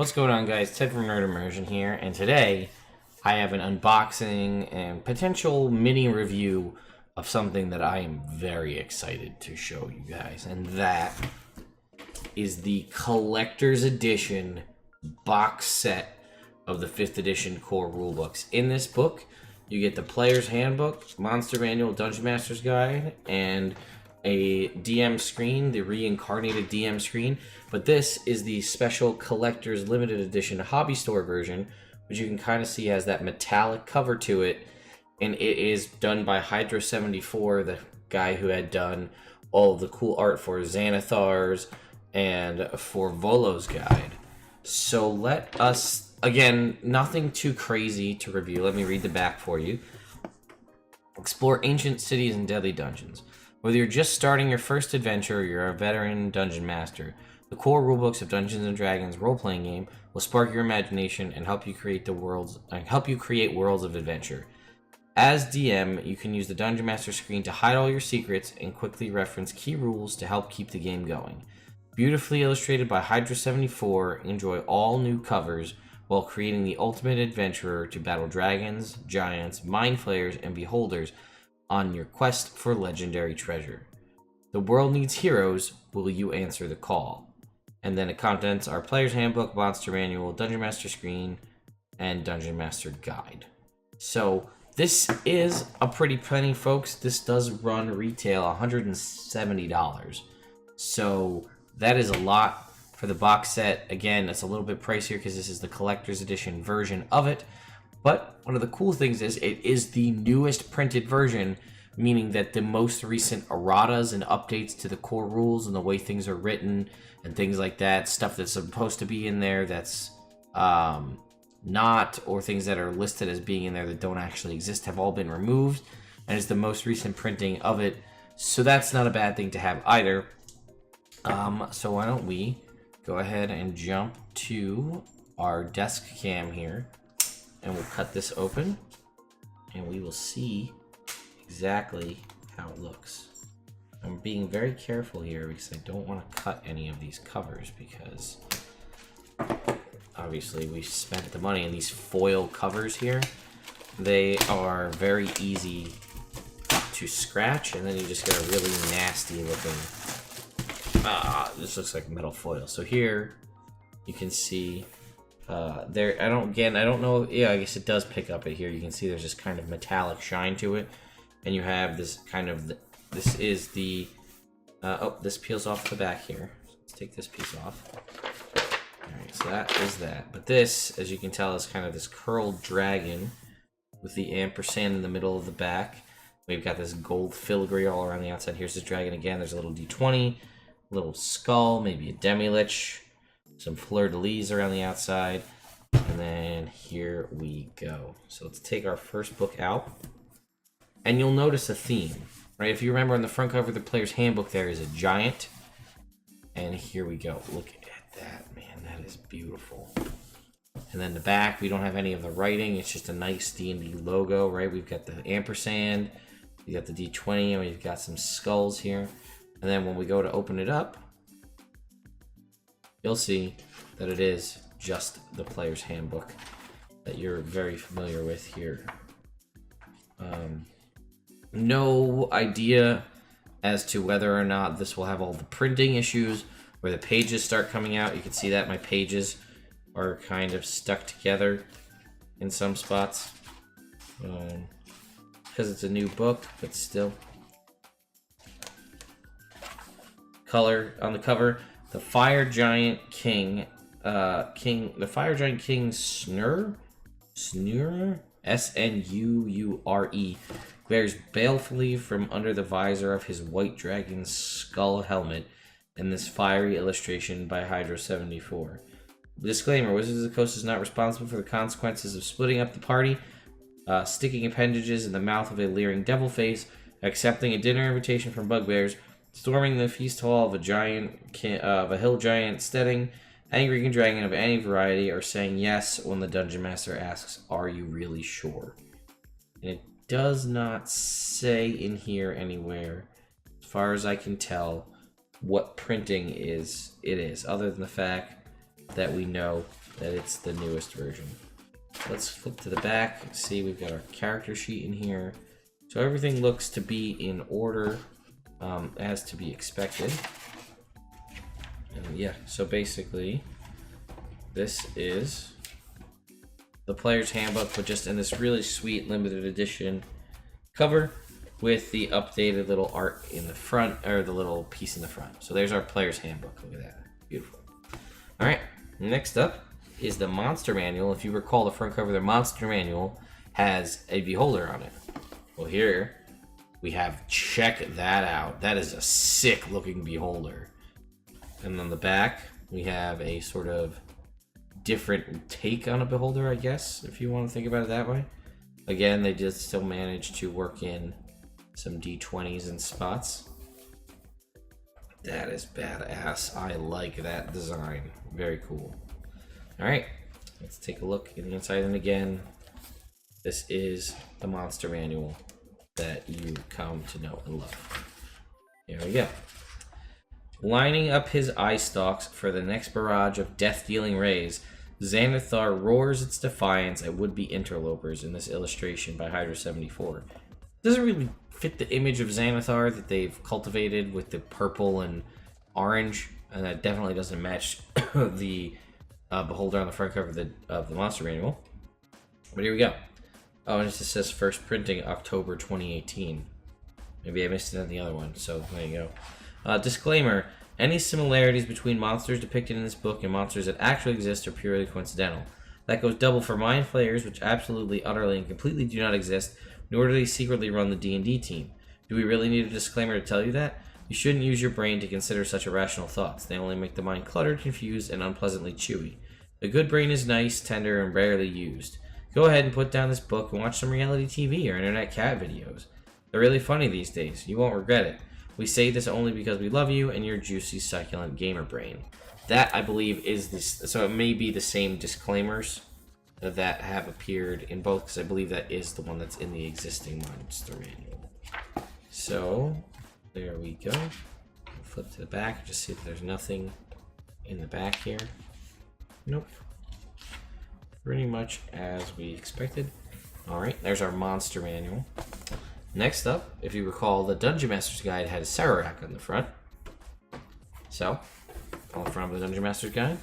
What's going on, guys? Ted from Nerd Immersion here, and today I have an unboxing and potential mini review of something that I am very excited to show you guys, and that is the collector's edition box set of the 5th edition core rulebooks. In this book, you get the Player's Handbook, Monster Manual, Dungeon Master's Guide, and a DM screen, the reincarnated DM screen. But this is the special collector's limited edition hobby store version, which you can kind of see has that metallic cover to it, and it is done by Hydra74, the guy who had done all of the cool art for Xanathar's and for Volo's Guide. So let us, again, nothing too crazy to review. Let me read the back for you. Explore ancient cities and deadly dungeons. Whether you're just starting your first adventure or you're a veteran dungeon master, the core rulebooks of Dungeons & Dragons role-playing game will spark your imagination and help you create worlds of adventure. As DM, you can use the Dungeon Master screen to hide all your secrets and quickly reference key rules to help keep the game going. Beautifully illustrated by Hydra74, enjoy all new covers while creating the ultimate adventurer to battle dragons, giants, mind flayers, and beholders on your quest for legendary treasure. The world needs heroes. Will you answer the call? And then it contents our Player's Handbook, Monster Manual, Dungeon Master Screen, and Dungeon Master Guide. So this is a pretty penny, folks. This does run retail $170. So that is a lot for the box set. Again, it's a little bit pricier because this is the collector's edition version of it. But one of the cool things is it is the newest printed version, meaning that the most recent erratas and updates to the core rules and the way things are written and things like that, stuff that's supposed to be in there that's not, or things that are listed as being in there that don't actually exist, have all been removed, and it's the most recent printing of it. So that's not a bad thing to have either. So why don't we go ahead and jump to our desk cam here, and we'll cut this open, and we will see exactly how it looks. I'm being very careful here because I don't want to cut any of these covers, because obviously we spent the money in these foil covers here. They are very easy to scratch, and then you just get a really nasty looking, this looks like metal foil. So here you can see there, I don't know, yeah, I guess it does pick up it here. You can see there's this kind of metallic shine to it, and you have this kind of, this is the, oh, this peels off the back here. Let's take this piece off. Alright, so that is that. But this, as you can tell, is kind of this curled dragon with the ampersand in the middle of the back. We've got this gold filigree all around the outside. Here's this dragon again. There's a little D20, little skull, maybe a demi-lich, some fleur-de-lis around the outside, and then here we go. So let's take our first book out, and you'll notice a theme, right? If you remember on the front cover of the Player's Handbook, there is a giant, and here we go. Look at that, man, that is beautiful. And then the back, we don't have any of the writing. It's just a nice D&D logo, right? We've got the ampersand, we got the D20, and we've got some skulls here. And then when we go to open it up, you'll see that it is just the Player's Handbook that you're very familiar with here. No idea as to whether or not this will have all the printing issues where the pages start coming out. You can see that my pages are kind of stuck together in some spots because it's a new book, but still. Color on the cover, the Fire Giant King, the Fire Giant King Snurre, S-N-U-U-R-E, glares balefully from under the visor of his white dragon's skull helmet in this fiery illustration by Hydra74. Disclaimer, Wizards of the Coast is not responsible for the consequences of splitting up the party, sticking appendages in the mouth of a leering devil face, accepting a dinner invitation from bugbears, storming the feast hall of a hill giant steading, angry dragon of any variety, or saying yes when the dungeon master asks, "Are you really sure?" And it does not say in here anywhere, as far as I can tell, what printing it is, other than the fact that we know that it's the newest version. Let's flip to the back. See, we've got our character sheet in here. So everything looks to be in order, as to be expected. And yeah, so basically, this is the player's handbook, but just in this really sweet limited edition cover with the updated little art in the front, or the little piece in the front. So there's our player's handbook. Look at that. Beautiful. All right, next up is the monster manual. If you recall, the front cover of the monster manual has a beholder on it. Well, here we have, check that out. That is a sick looking beholder. And on the back, we have a sort of different take on a beholder, I guess, if you want to think about it that way. Again, they did still manage to work in some D20s and spots. That is badass. I like that design. Very cool. All right, let's take a look in the inside. And again, this is the monster manual that you come to know and love. Here we go. Lining up his eye stalks for the next barrage of death-dealing rays, Xanathar roars its defiance at would-be interlopers in this illustration by Hydra 74. Doesn't really fit the image of Xanathar that they've cultivated with the purple and orange, and that definitely doesn't match the beholder on the front cover of the monster manual. But here we go. Oh, and it just says first printing October 2018. Maybe I missed it on the other one, so there you go. Disclaimer: any similarities between monsters depicted in this book and monsters that actually exist are purely coincidental. That goes double for Mind Flayers, which absolutely, utterly, and completely do not exist, nor do they secretly run the D&D team. Do we really need a disclaimer to tell you that? You shouldn't use your brain to consider such irrational thoughts. They only make the mind cluttered, confused, and unpleasantly chewy. The good brain is nice, tender, and rarely used. Go ahead and put down this book and watch some reality TV or internet cat videos. They're really funny these days. You won't regret it. We say this only because we love you and your juicy, succulent gamer brain. That, I believe, is this. So it may be the same disclaimers that have appeared in both, because I believe that is the one that's in the existing monster manual. So there we go. Flip to the back. Just see that there's nothing in the back here. Nope. Pretty much as we expected. Alright, there's our monster manual. Next up, if you recall, the Dungeon Master's Guide had a Sararak on the front. So, on the front of the Dungeon Master's Guide,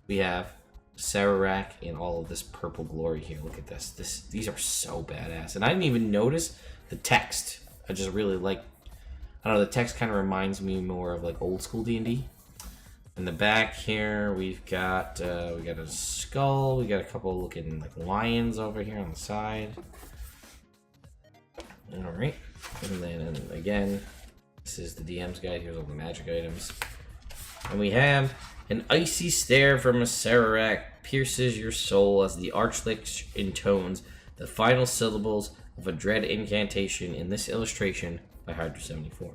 we have Sararak in all of this purple glory here. Look at this. These are so badass. And I didn't even notice the text. I just really like, I don't know, the text kind of reminds me more of like old school D&D. In the back here, we've got a skull. We got a couple looking like lions over here on the side. All right, and then again, this is the DM's guide. Here's all the magic items, and we have an icy stare from a Sararak pierces your soul as the Archlich intones the final syllables of a dread incantation in this illustration by Hydra 74.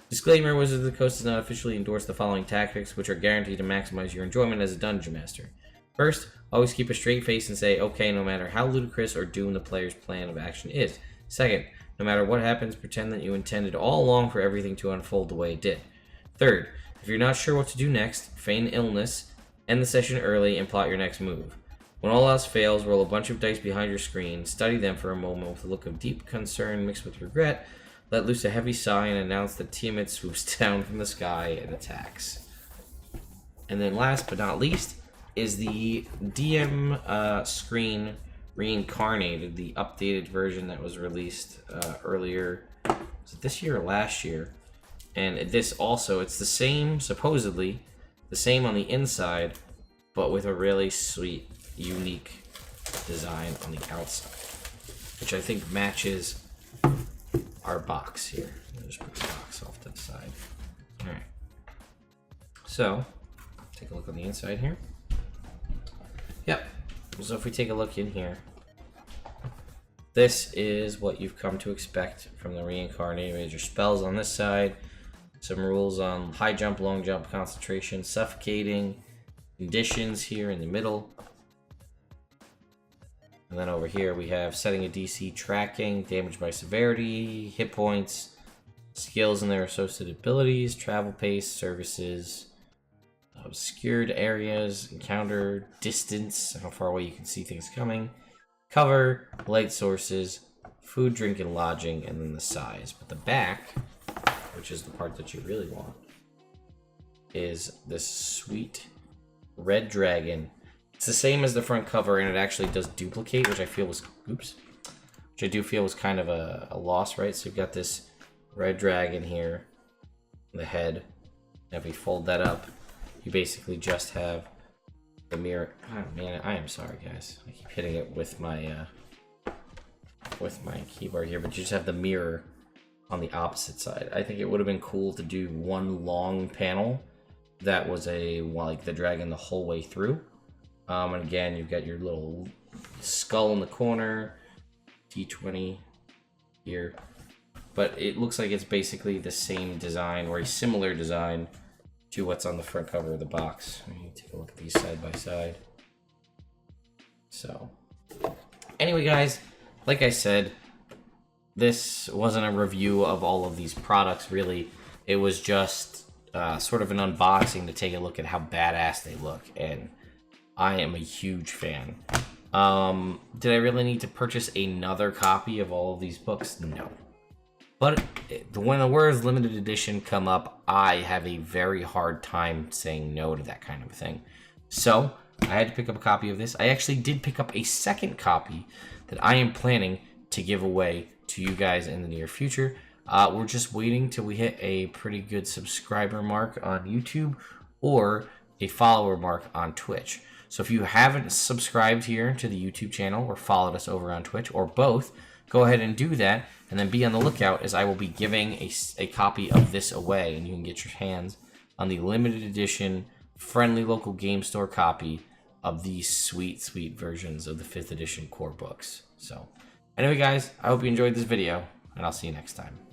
Disclaimer: Wizards of the Coast does not officially endorse the following tactics, which are guaranteed to maximize your enjoyment as a dungeon master. First, always keep a straight face and say okay no matter how ludicrous or doomed the player's plan of action is. Second, no matter what happens, pretend that you intended all along for everything to unfold the way it did. Third, if you're not sure what to do next, feign illness, end the session early, and plot your next move. When all else fails, roll a bunch of dice behind your screen, study them for a moment with a look of deep concern mixed with regret, let loose a heavy sigh, and announce that Tiamat swoops down from the sky and attacks. And then last but not least is the DM screen Reincarnated, the updated version that was released earlier. Was it this year or last year? And this also, it's the same, supposedly, the same on the inside, but with a really sweet, unique design on the outside, which I think matches our box here. I'll just put the box off to the side. Alright. So, take a look on the inside here. Yep. So if we take a look in here, this is what you've come to expect from the Reincarnated. Major spells on this side, some rules on high jump, long jump, concentration, suffocating, conditions here in the middle. And then over here we have setting a DC, tracking, damage by severity, hit points, skills and their associated abilities, travel pace, services, obscured areas, encounter, distance, how far away you can see things coming, cover, light sources, food, drink, and lodging, and then the size. But the back, which is the part that you really want, is this sweet red dragon. It's the same as the front cover, and it actually does duplicate, which I feel was, which I do feel was kind of a loss, right? So you've got this red dragon here, the head. And if we fold that up, you basically just have the mirror. Oh man, I am sorry guys. I keep hitting it with my keyboard here, but you just have the mirror on the opposite side. I think it would have been cool to do one long panel that was like the dragon the whole way through. And again, you've got your little skull in the corner, T20 here. But it looks like it's basically the same design, or a similar design to what's on the front cover of the box. Let me take a look at these side by side. So, anyway guys, like I said, this wasn't a review of all of these products, really. It was just sort of an unboxing to take a look at how badass they look, and I am a huge fan. Did I really need to purchase another copy of all of these books? No. But when the words limited edition come up, I have a very hard time saying no to that kind of thing. So, I had to pick up a copy of this. I actually did pick up a second copy that I am planning to give away to you guys in the near future. We're just waiting till we hit a pretty good subscriber mark on YouTube or a follower mark on Twitch. So if you haven't subscribed here to the YouTube channel or followed us over on Twitch, or both, go ahead and do that, and then be on the lookout as I will be giving a copy of this away, and you can get your hands on the limited edition friendly local game store copy of these sweet, sweet versions of the 5th edition core books. So, anyway guys, I hope you enjoyed this video, and I'll see you next time.